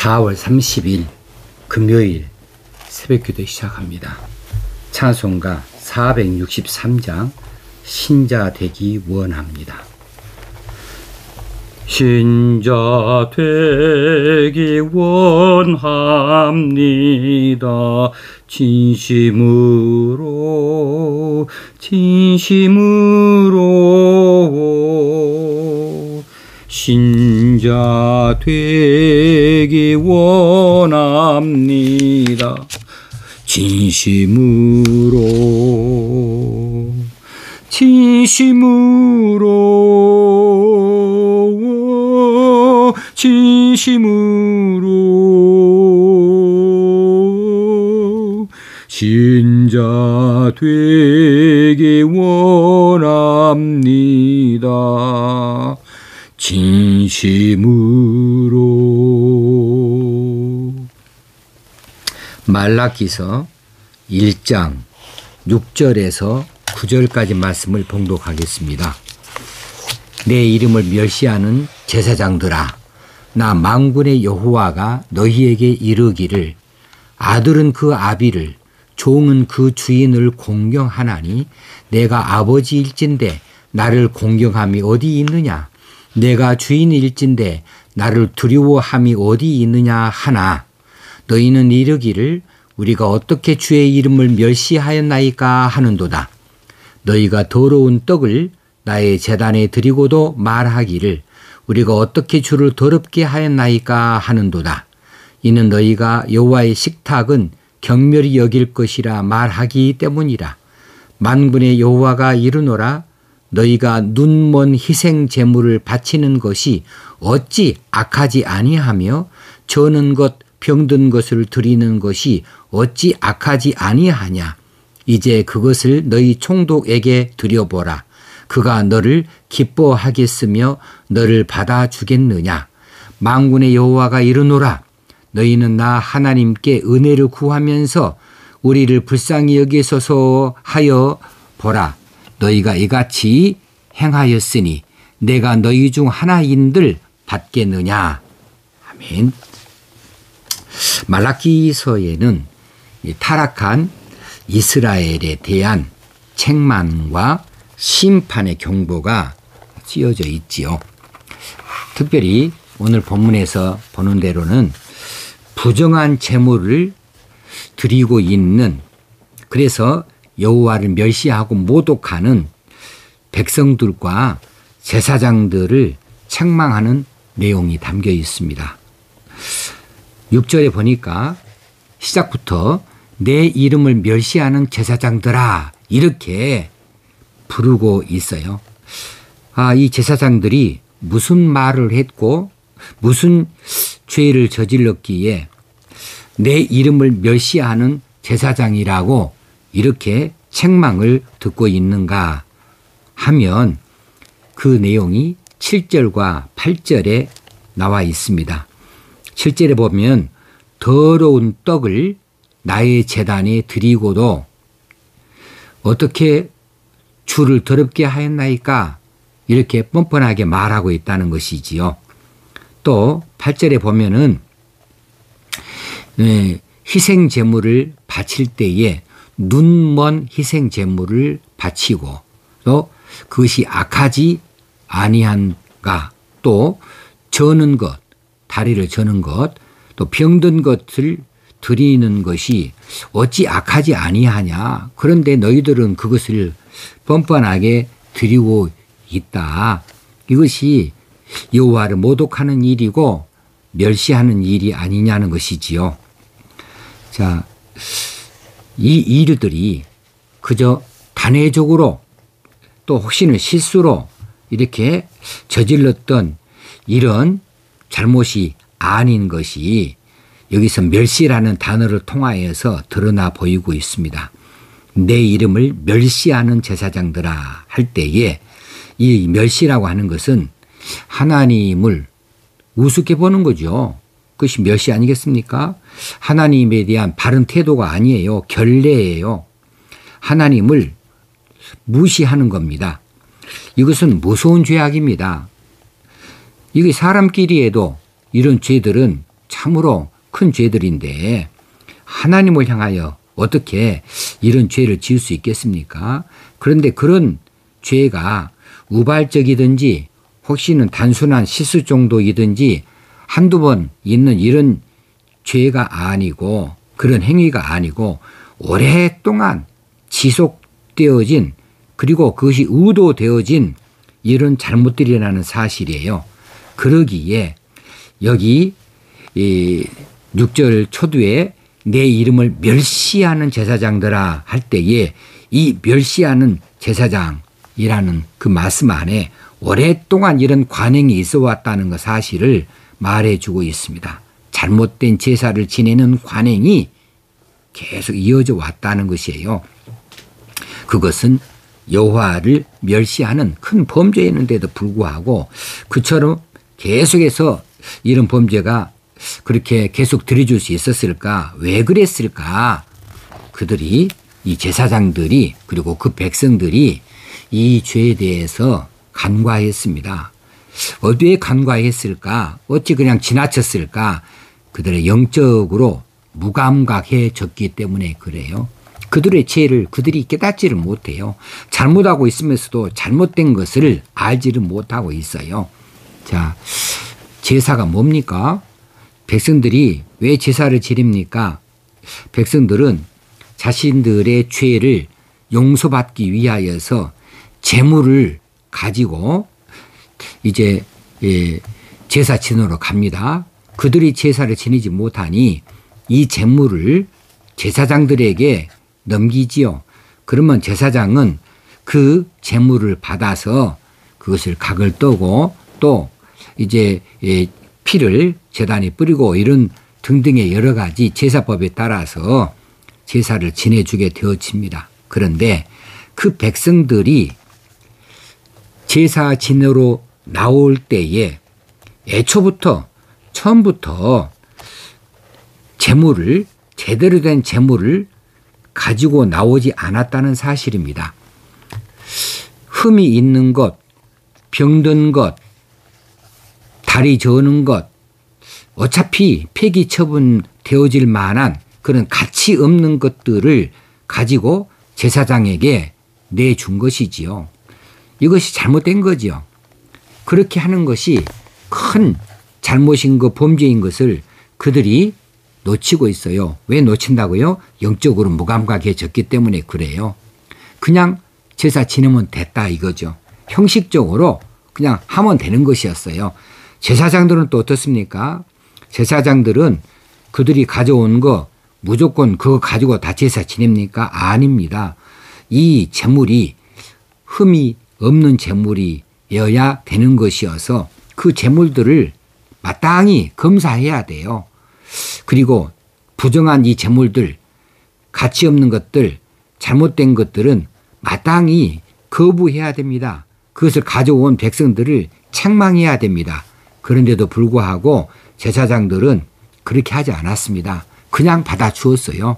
4월 30일 금요일 새벽기도 시작합니다. 찬송가 463장 신자 되기 원합니다. 신자 되기 원합니다. 진심으로 신자 되기 원합니다. 진심으로 신자 되기 원합니다. 진심으로. 말라기서 1장 6절에서 9절까지 말씀을 봉독하겠습니다. 내 이름을 멸시하는 제사장들아, 나 만군의 여호와가 너희에게 이르기를 아들은 그 아비를 종은 그 주인을 공경하나니 내가 아버지일진대 나를 공경함이 어디 있느냐, 내가 주인일진대 나를 두려워함이 어디 있느냐 하나, 너희는 이르기를 우리가 어떻게 주의 이름을 멸시하였나이까 하는도다. 너희가 더러운 떡을 나의 제단에 드리고도 말하기를 우리가 어떻게 주를 더럽게 하였나이까 하는도다. 이는 너희가 여호와의 식탁은 경멸히 여길 것이라 말하기 때문이라. 만군의 여호와가 이르노라, 너희가 눈먼 희생 제물을 바치는 것이 어찌 악하지 아니하며 저는 것 병든 것을 드리는 것이 어찌 악하지 아니하냐. 이제 그것을 너희 총독에게 드려보라. 그가 너를 기뻐하겠으며 너를 받아주겠느냐. 만군의 여호와가 이르노라, 너희는 나 하나님께 은혜를 구하면서 우리를 불쌍히 여기소서 하여 보라. 너희가 이같이 행하였으니 내가 너희 중 하나인들 받겠느냐. 아멘. 말라기서에는 타락한 이스라엘에 대한 책망과 심판의 경보가 쓰여져 있지요. 특별히 오늘 본문에서 보는 대로는 부정한 제물을 드리고 있는, 그래서 여호와를 멸시하고 모독하는 백성들과 제사장들을 책망하는 내용이 담겨 있습니다. 6절에 보니까 시작부터 내 이름을 멸시하는 제사장들아 이렇게 부르고 있어요. 이 제사장들이 무슨 말을 했고 무슨 죄를 저질렀기에 내 이름을 멸시하는 제사장이라고 이렇게 책망을 듣고 있는가 하면 그 내용이 7절과 8절에 나와 있습니다. 7절에 보면 더러운 떡을 나의 제단에 드리고도 어떻게 주를 더럽게 하였나이까 이렇게 뻔뻔하게 말하고 있다는 것이지요. 또 8절에 보면은 희생 제물을 바칠 때에 눈먼 희생 제물을 바치고 또 그것이 악하지 아니한가, 또 저는 것, 다리를 저는 것, 또 병든 것을 드리는 것이 어찌 악하지 아니하냐. 그런데 너희들은 그것을 뻔뻔하게 드리고 있다. 이것이 여호와를 모독하는 일이고 멸시하는 일이 아니냐는 것이지요. 자, 이 일들이 그저 단회적으로 또 혹시는 실수로 이렇게 저질렀던 이런 잘못이 아닌 것이 여기서 멸시라는 단어를 통하여서 드러나 보이고 있습니다. 내 이름을 멸시하는 제사장들아 할 때에 이 멸시라고 하는 것은 하나님을 우습게 보는 거죠. 그것이 멸시 아니겠습니까? 하나님에 대한 바른 태도가 아니에요. 결례예요. 하나님을 무시하는 겁니다. 이것은 무서운 죄악입니다. 이게 사람끼리 해도 이런 죄들은 참으로 큰 죄들인데 하나님을 향하여 어떻게 이런 죄를 지을 수 있겠습니까? 그런데 그런 죄가 우발적이든지 혹시는 단순한 실수 정도이든지 한두 번 있는 이런 죄가 아니고 그런 행위가 아니고 오랫동안 지속되어진 그리고 그것이 의도되어진 이런 잘못들이라는 사실이에요. 그러기에 여기 6절 초두에 내 이름을 멸시하는 제사장들아 할 때에 이 멸시하는 제사장이라는 그 말씀 안에 오랫동안 이런 관행이 있어 왔다는 그 사실을 말해주고 있습니다. 잘못된 제사를 지내는 관행이 계속 이어져 왔다는 것이에요. 그것은 여호와를 멸시하는 큰 범죄였는데도 불구하고 그처럼 계속해서 이런 범죄가 그렇게 계속 들여줄 수 있었을까? 왜 그랬을까? 그들이 이 제사장들이 그리고 그 백성들이 이 죄에 대해서 간과했습니다. 어디에 간과했을까? 어찌 그냥 지나쳤을까? 그들의 영적으로 무감각해졌기 때문에 그래요. 그들의 죄를 그들이 깨닫지를 못해요. 잘못하고 있으면서도 잘못된 것을 알지를 못하고 있어요. 자, 제사가 뭡니까? 백성들이 왜 제사를 지립니까? 백성들은 자신들의 죄를 용서받기 위하여서 제물을 가지고 이제 제사 지내러 갑니다. 그들이 제사를 지내지 못하니 이 제물을 제사장들에게 넘기지요. 그러면 제사장은 그 제물을 받아서 그것을 각을 떠고 또 이제 피를 제단에 뿌리고 이런 등등의 여러 가지 제사법에 따라서 제사를 지내주게 되어집니다. 그런데 그 백성들이 제사 지내러 나올 때에 애초부터 처음부터 제물을 제대로 된 제물을 가지고 나오지 않았다는 사실입니다. 흠이 있는 것, 병든 것, 다리 저는 것, 어차피 폐기 처분되어질 만한 그런 가치 없는 것들을 가지고 제사장에게 내준 것이지요. 이것이 잘못된 거지요. 그렇게 하는 것이 큰 잘못인 것, 범죄인 것을 그들이 놓치고 있어요. 왜 놓친다고요? 영적으로 무감각해졌기 때문에 그래요. 그냥 제사 지내면 됐다 이거죠. 형식적으로 그냥 하면 되는 것이었어요. 제사장들은 또 어떻습니까? 제사장들은 그들이 가져온 거 무조건 그거 가지고 다 제사 지냅니까? 아닙니다. 이 제물이 흠이 없는 제물이어야 되는 것이어서 그 제물들을 마땅히 검사해야 돼요. 그리고 부정한 이 제물들, 가치 없는 것들, 잘못된 것들은 마땅히 거부해야 됩니다. 그것을 가져온 백성들을 책망해야 됩니다. 그런데도 불구하고 제사장들은 그렇게 하지 않았습니다. 그냥 받아주었어요.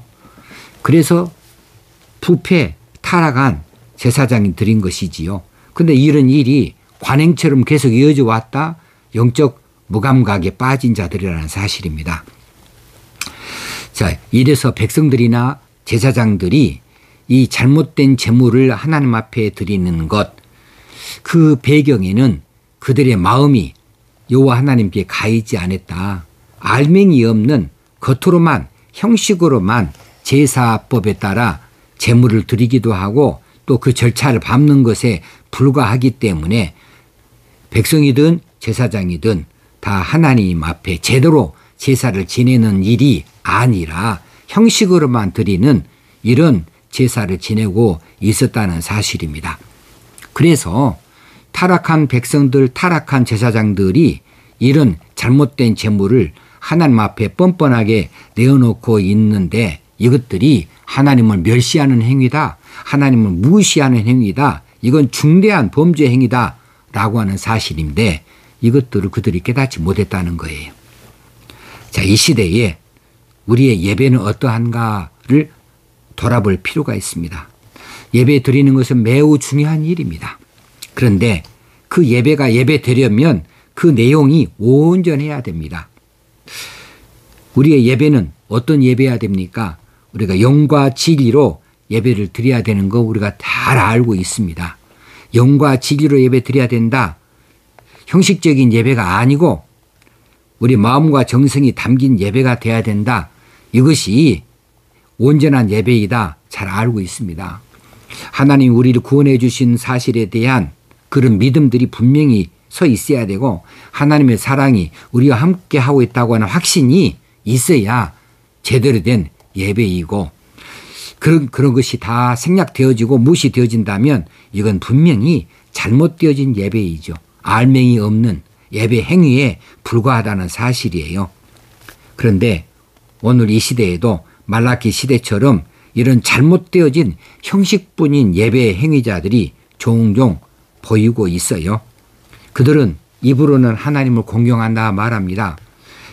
그래서 부패, 타락한 제사장이 드린 것이지요. 그런데 이런 일이 관행처럼 계속 이어져 왔다 영적 무감각에 빠진 자들이라는 사실입니다. 자, 이래서 백성들이나 제사장들이 이 잘못된 제물을 하나님 앞에 드리는 것, 그 배경에는 그들의 마음이 여호와 하나님께 가 있지 않았다. 알맹이 없는 겉으로만 형식으로만 제사법에 따라 제물을 드리기도 하고 또 그 절차를 밟는 것에 불과하기 때문에 백성이든 제사장이든 다 하나님 앞에 제대로 제사를 지내는 일이 아니라 형식으로만 드리는 이런 제사를 지내고 있었다는 사실입니다. 그래서 타락한 백성들, 타락한 제사장들이 이런 잘못된 제물을 하나님 앞에 뻔뻔하게 내어놓고 있는데 이것들이 하나님을 멸시하는 행위다. 하나님을 무시하는 행위다. 이건 중대한 범죄 행위다. 라고 하는 사실인데 이것들을 그들이 깨닫지 못했다는 거예요. 자, 이 시대에 우리의 예배는 어떠한가를 돌아볼 필요가 있습니다. 예배 드리는 것은 매우 중요한 일입니다. 그런데 그 예배가 예배 되려면 그 내용이 온전해야 됩니다. 우리의 예배는 어떤 예배해야 됩니까? 우리가 영과 진리로 예배를 드려야 되는 거 우리가 잘 알고 있습니다. 영과 진리로 예배 드려야 된다. 형식적인 예배가 아니고 우리 마음과 정성이 담긴 예배가 돼야 된다. 이것이 온전한 예배이다. 잘 알고 있습니다. 하나님 우리를 구원해 주신 사실에 대한 그런 믿음들이 분명히 서 있어야 되고 하나님의 사랑이 우리와 함께 하고 있다고 하는 확신이 있어야 제대로 된 예배이고 그런 것이 다 생략되어지고 무시되어진다면 이건 분명히 잘못되어진 예배이죠. 알맹이 없는 예배 행위에 불과하다는 사실이에요. 그런데 오늘 이 시대에도 말라기 시대처럼 이런 잘못되어진 형식뿐인 예배 행위자들이 종종 보이고 있어요. 그들은 입으로는 하나님을 공경한다 말합니다.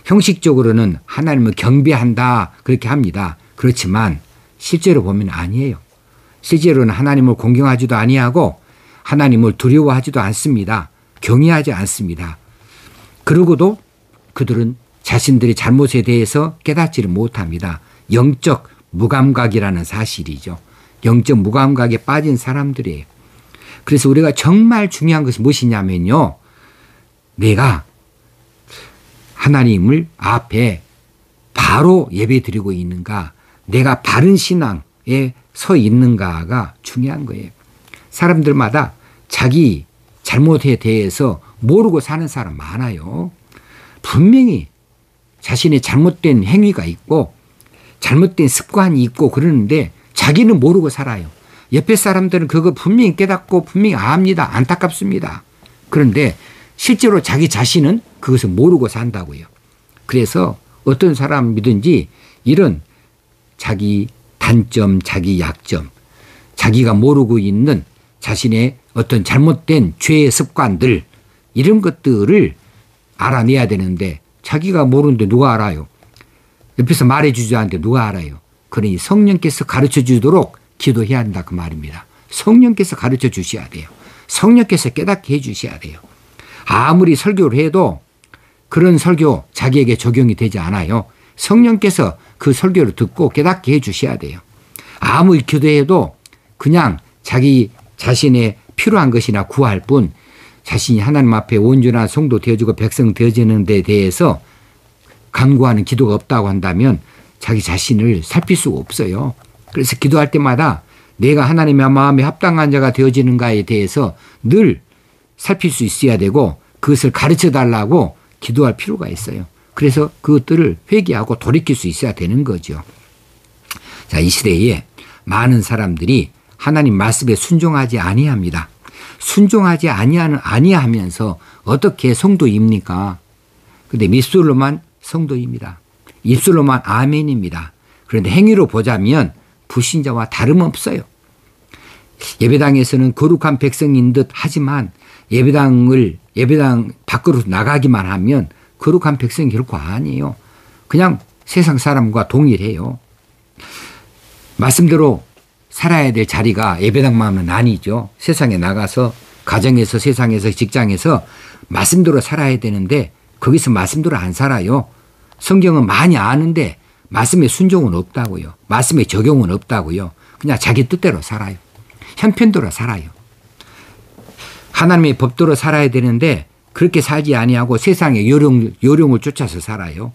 형식적으로는 하나님을 경배한다 그렇게 합니다. 그렇지만 실제로 보면 아니에요. 실제로는 하나님을 공경하지도 아니하고 하나님을 두려워하지도 않습니다. 경외하지 않습니다. 그러고도 그들은 자신들의 잘못에 대해서 깨닫지를 못합니다. 영적 무감각이라는 사실이죠. 영적 무감각에 빠진 사람들이에요. 그래서 우리가 정말 중요한 것이 무엇이냐면요. 내가 하나님을 앞에 바로 예배드리고 있는가, 내가 바른 신앙에 서 있는가가 중요한 거예요. 사람들마다 자기 잘못에 대해서 모르고 사는 사람 많아요. 분명히 자신의 잘못된 행위가 있고 잘못된 습관이 있고 그러는데 자기는 모르고 살아요. 옆에 사람들은 그거 분명히 깨닫고 분명히 압니다. 안타깝습니다. 그런데 실제로 자기 자신은 그것을 모르고 산다고요. 그래서 어떤 사람이든지 이런 자기 단점, 자기 약점, 자기가 모르고 있는 자신의 어떤 잘못된 죄의 습관들 이런 것들을 알아내야 되는데 자기가 모르는데 누가 알아요? 옆에서 말해주지 않는데 누가 알아요? 그러니 성령께서 가르쳐 주도록 기도해야 한다 그 말입니다. 성령께서 가르쳐 주셔야 돼요. 성령께서 깨닫게 해 주셔야 돼요. 아무리 설교를 해도 그런 설교 자기에게 적용이 되지 않아요. 성령께서 그 설교를 듣고 깨닫게 해 주셔야 돼요. 아무리 기도해도 그냥 자기 자신의 필요한 것이나 구할 뿐 자신이 하나님 앞에 온전한 성도 되어지고 백성 되어지는 데 대해서 간구하는 기도가 없다고 한다면 자기 자신을 살필 수가 없어요. 그래서 기도할 때마다 내가 하나님의 마음에 합당한 자가 되어지는가에 대해서 늘 살필 수 있어야 되고 그것을 가르쳐 달라고 기도할 필요가 있어요. 그래서 그것들을 회개하고 돌이킬 수 있어야 되는 거죠. 자, 이 시대에 많은 사람들이 하나님 말씀에 순종하지 아니합니다. 순종하지 아니하면서 어떻게 성도입니까? 그런데 입술로만 성도입니다. 입술로만 아멘입니다. 그런데 행위로 보자면 불신자와 다름없어요. 예배당에서는 거룩한 백성인 듯 하지만 예배당 밖으로 나가기만 하면 거룩한 백성이 결코 아니에요. 그냥 세상 사람과 동일해요. 말씀대로 살아야 될 자리가 예배당만은 아니죠. 세상에 나가서 가정에서 세상에서 직장에서 말씀대로 살아야 되는데 거기서 말씀대로 안 살아요. 성경은 많이 아는데 말씀에 순종은 없다고요. 말씀에 적용은 없다고요. 그냥 자기 뜻대로 살아요. 형편대로 살아요. 하나님의 법대로 살아야 되는데 그렇게 살지 아니하고 세상의 요령을 쫓아서 살아요.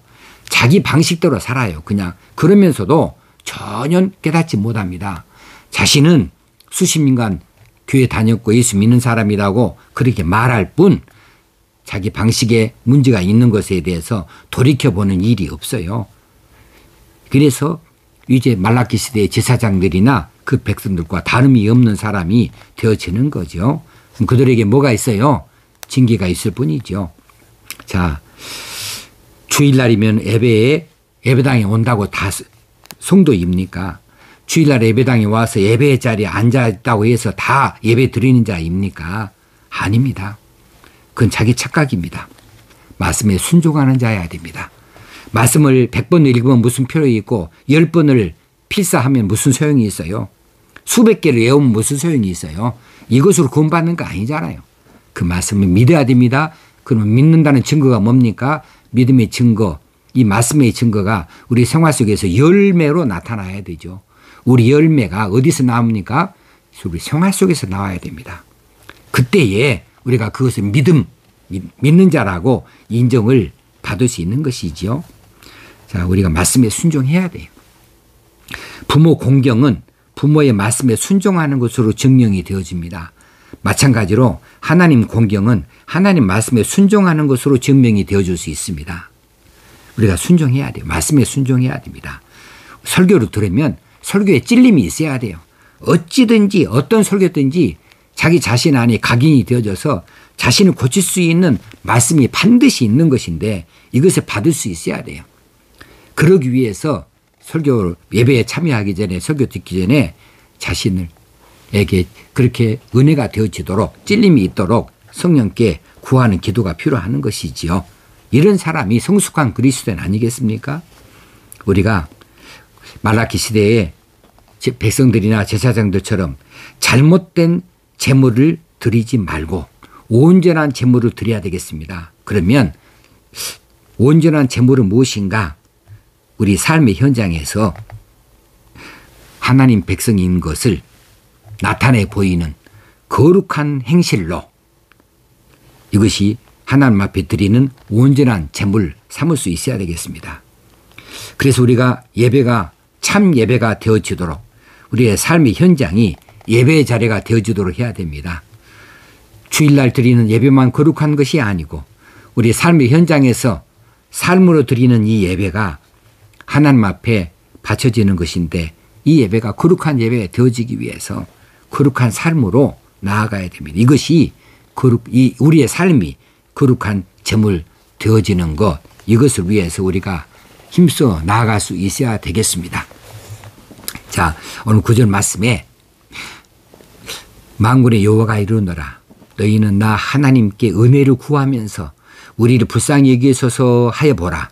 자기 방식대로 살아요. 그냥 그러면서도 전혀 깨닫지 못합니다. 자신은 수십 년간 교회 다녔고 예수 믿는 사람이라고 그렇게 말할 뿐 자기 방식에 문제가 있는 것에 대해서 돌이켜보는 일이 없어요. 그래서 이제 말라기 시대의 제사장들이나 그 백성들과 다름이 없는 사람이 되어지는 거죠. 그들에게 뭐가 있어요? 징계가 있을 뿐이죠. 자, 주일날이면 예배당에 온다고 다 성도입니까? 주일날 예배당에 와서 예배 자리에 앉아있다고 해서 다 예배 드리는 자입니까? 아닙니다. 그건 자기 착각입니다. 말씀에 순종하는 자여야 됩니다. 말씀을 100번 읽으면 무슨 필요가 있고 10번을 필사하면 무슨 소용이 있어요? 수백 개를 외우면 무슨 소용이 있어요? 이것으로 구원받는 거 아니잖아요. 그 말씀을 믿어야 됩니다. 그러면 믿는다는 증거가 뭡니까? 믿음의 증거. 이 말씀의 증거가 우리 생활 속에서 열매로 나타나야 되죠. 우리 열매가 어디서 나옵니까? 우리 생활 속에서 나와야 됩니다. 그때에 우리가 그것을 믿는 자라고 인정을 받을 수 있는 것이지요. 자, 우리가 말씀에 순종해야 돼요. 부모 공경은 부모의 말씀에 순종하는 것으로 증명이 되어집니다. 마찬가지로 하나님 공경은 하나님 말씀에 순종하는 것으로 증명이 되어줄 수 있습니다. 우리가 순종해야 돼요. 말씀에 순종해야 됩니다. 설교를 들으면 설교에 찔림이 있어야 돼요. 어찌든지 어떤 설교든지 자기 자신 안에 각인이 되어져서 자신을 고칠 수 있는 말씀이 반드시 있는 것인데 이것을 받을 수 있어야 돼요. 그러기 위해서 설교 예배에 참여하기 전에 설교 듣기 전에 자신에게 그렇게 은혜가 되어지도록 찔림이 있도록 성령께 구하는 기도가 필요한 것이지요. 이런 사람이 성숙한 그리스도인 아니겠습니까? 우리가 말라기 시대에 백성들이나 제사장들처럼 잘못된 제물을 드리지 말고 온전한 제물을 드려야 되겠습니다. 그러면 온전한 제물은 무엇인가? 우리 삶의 현장에서 하나님 백성인 것을 나타내 보이는 거룩한 행실로 이것이 하나님 앞에 드리는 온전한 제물 삼을 수 있어야 되겠습니다. 그래서 우리가 예배가 참 예배가 되어지도록 우리의 삶의 현장이 예배의 자리가 되어지도록 해야 됩니다. 주일날 드리는 예배만 거룩한 것이 아니고 우리 삶의 현장에서 삶으로 드리는 이 예배가 하나님 앞에 바쳐지는 것인데 이 예배가 거룩한 예배가 되어지기 위해서 거룩한 삶으로 나아가야 됩니다. 이것이 우리의 삶이 거룩한 제물 되어지는 것, 이것을 위해서 우리가 힘써 나아갈 수 있어야 되겠습니다. 자, 오늘 9절 말씀에 만군의 여호와가 이르노라 너희는 나 하나님께 은혜를 구하면서 우리를 불쌍히 여기소서 하여 보라.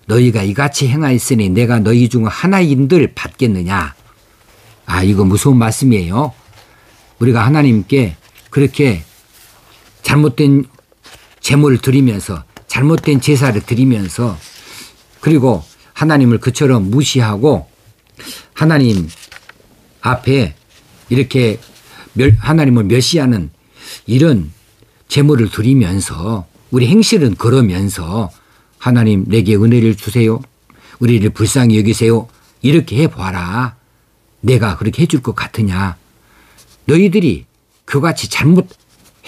너희가 이같이 행하였으니 내가 너희 중 하나인들 받겠느냐. 아, 이거 무서운 말씀이에요. 우리가 하나님께 그렇게 잘못된 제물을 드리면서 잘못된 제사를 드리면서 그리고 하나님을 그처럼 무시하고 하나님 앞에 이렇게 하나님을 멸시하는 이런 제물을 드리면서 우리 행실은 그러면서 하나님 내게 은혜를 주세요. 우리를 불쌍히 여기세요. 이렇게 해봐라. 내가 그렇게 해줄 것 같으냐. 너희들이 그같이 잘못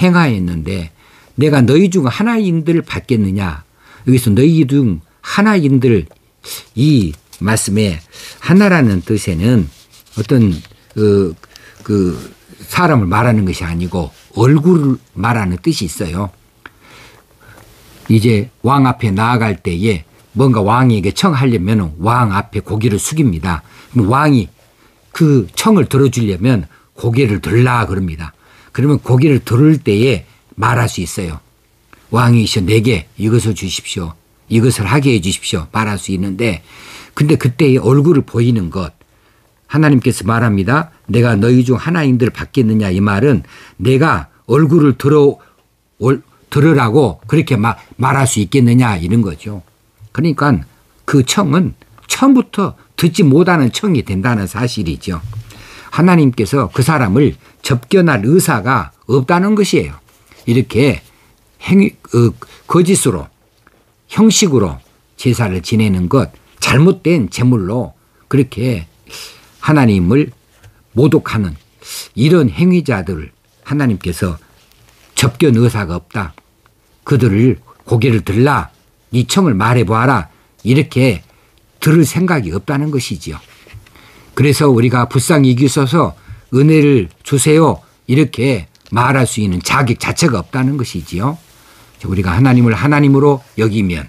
행하였는데 내가 너희 중 하나인들 받겠느냐. 여기서 너희 중 하나인들 이 말씀에 하나라는 뜻에는 어떤 사람을 말하는 것이 아니고 얼굴을 말하는 뜻이 있어요. 이제 왕 앞에 나아갈 때에 뭔가 왕에게 청하려면 왕 앞에 고개를 숙입니다. 왕이 그 청을 들어주려면 고개를 들라 그럽니다. 그러면 고개를 들을 때에 말할 수 있어요. 왕이시여 내게 이것을 주십시오. 이것을 하게 해 주십시오. 말할 수 있는데 근데 그때의 얼굴을 보이는 것 하나님께서 말합니다. 내가 너희 중 하나인들 받겠느냐. 이 말은 내가 얼굴을 들으라고 그렇게 말할 수 있겠느냐 이런 거죠. 그러니까 그 청은 처음부터 듣지 못하는 청이 된다는 사실이죠. 하나님께서 그 사람을 접견할 의사가 없다는 것이에요. 이렇게 거짓으로 형식으로 제사를 지내는 것 잘못된 제물로 그렇게 하나님을 모독하는 이런 행위자들을 하나님께서 접견 의사가 없다. 그들을 고개를 들라. 이 청을 말해보아라. 이렇게 들을 생각이 없다는 것이지요. 그래서 우리가 불쌍히 여기소서 은혜를 주세요. 이렇게 말할 수 있는 자격 자체가 없다는 것이지요. 우리가 하나님을 하나님으로 여기면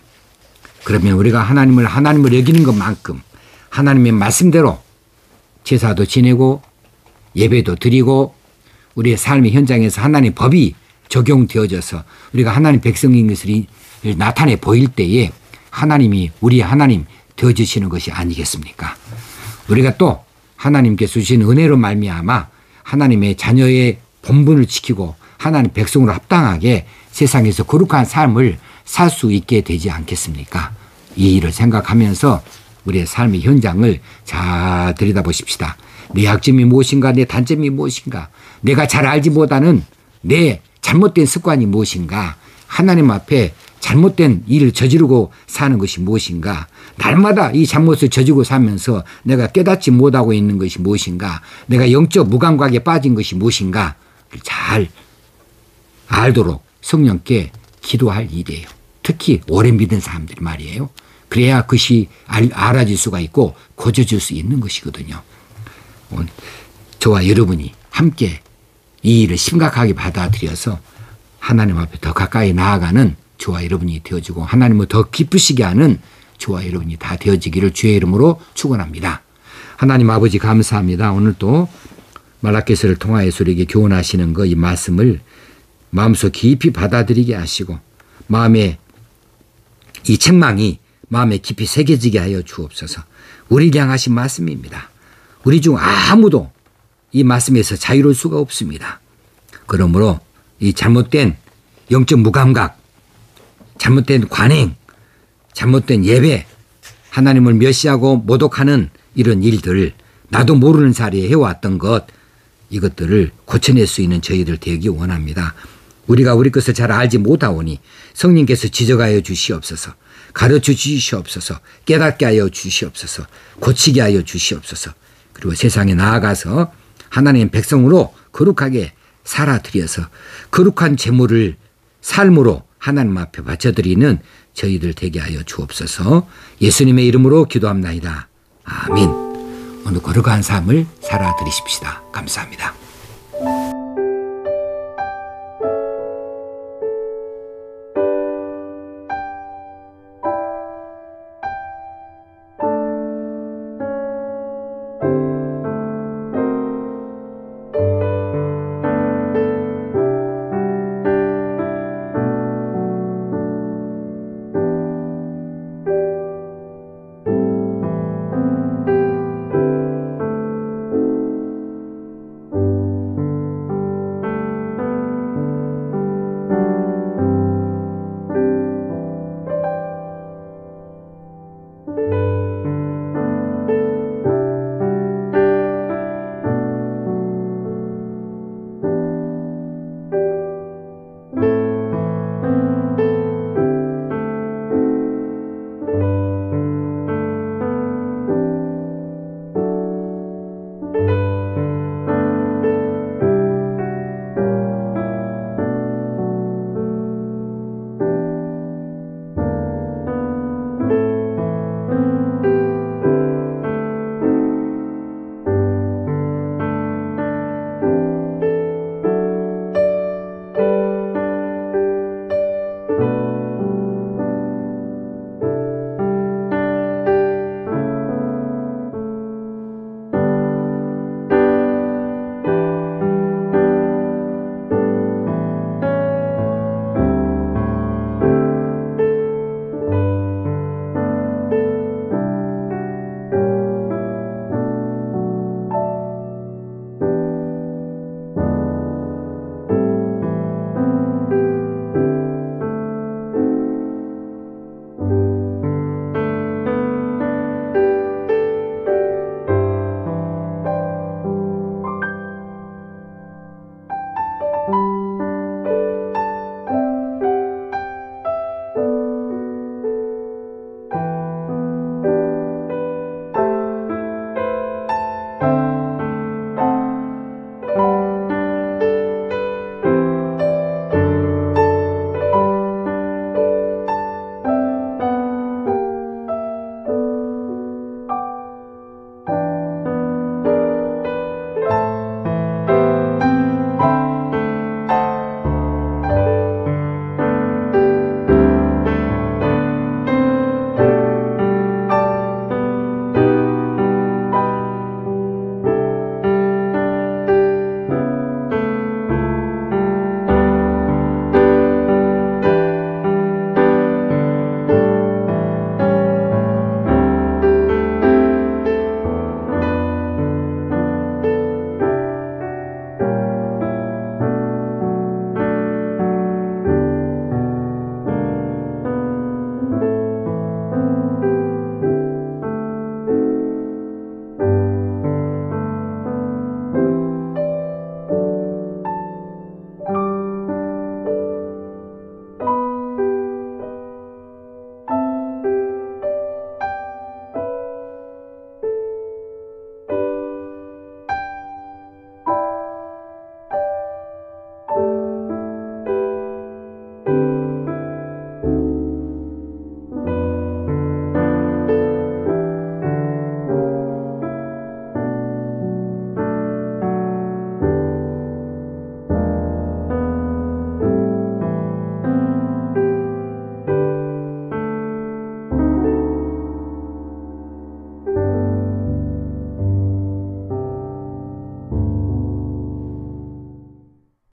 그러면 우리가 하나님을 하나님으로 여기는 것만큼 하나님의 말씀대로 제사도 지내고 예배도 드리고 우리의 삶의 현장에서 하나님의 법이 적용되어져서 우리가 하나님 백성인 것을 나타내 보일 때에 하나님이 우리의 하나님 되어주시는 것이 아니겠습니까? 우리가 또 하나님께서 주신 은혜로 말미암아 하나님의 자녀의 본분을 지키고 하나님 백성으로 합당하게 세상에서 거룩한 삶을 살 수 있게 되지 않겠습니까? 이 일을 생각하면서 우리의 삶의 현장을 잘 들여다보십시다. 내 약점이 무엇인가, 내 단점이 무엇인가, 내가 잘 알지 못하는 내 잘못된 습관이 무엇인가, 하나님 앞에 잘못된 일을 저지르고 사는 것이 무엇인가, 날마다 이 잘못을 저지르고 살면서 내가 깨닫지 못하고 있는 것이 무엇인가, 내가 영적 무감각에 빠진 것이 무엇인가 잘 알도록 성령께 기도할 일이에요. 특히 오래 믿은 사람들이 말이에요. 그래야 그것이 알아질 수가 있고 고쳐질 수 있는 것이거든요. 저와 여러분이 함께 이 일을 심각하게 받아들여서 하나님 앞에 더 가까이 나아가는 저와 여러분이 되어지고 하나님을 더 기쁘시게 하는 저와 여러분이 다 되어지기를 주의 이름으로 축원합니다. 하나님 아버지 감사합니다. 오늘 또 말라기서를 통하여서 우리에게 교훈하시는 이 말씀을 마음속 깊이 받아들이게 하시고 마음에 이 책망이 마음에 깊이 새겨지게 하여 주옵소서. 우리를 향하신 말씀입니다. 우리 중 아무도 이 말씀에서 자유로울 수가 없습니다. 그러므로 이 잘못된 영적 무감각, 잘못된 관행, 잘못된 예배, 하나님을 멸시하고 모독하는 이런 일들, 나도 모르는 사이에 해왔던 이것들을 고쳐낼 수 있는 저희들 되기 원합니다. 우리가 우리 것을 잘 알지 못하오니 성령께서 지적하여 주시옵소서, 가르쳐 주시옵소서, 깨닫게 하여 주시옵소서, 고치게 하여 주시옵소서. 그리고 세상에 나아가서 하나님의 백성으로 거룩하게 살아드려서 거룩한 제물을 삶으로 하나님 앞에 바쳐드리는 저희들 되게 하여 주옵소서. 예수님의 이름으로 기도합나이다. 아멘. 오늘 거룩한 삶을 살아드리십시다. 감사합니다.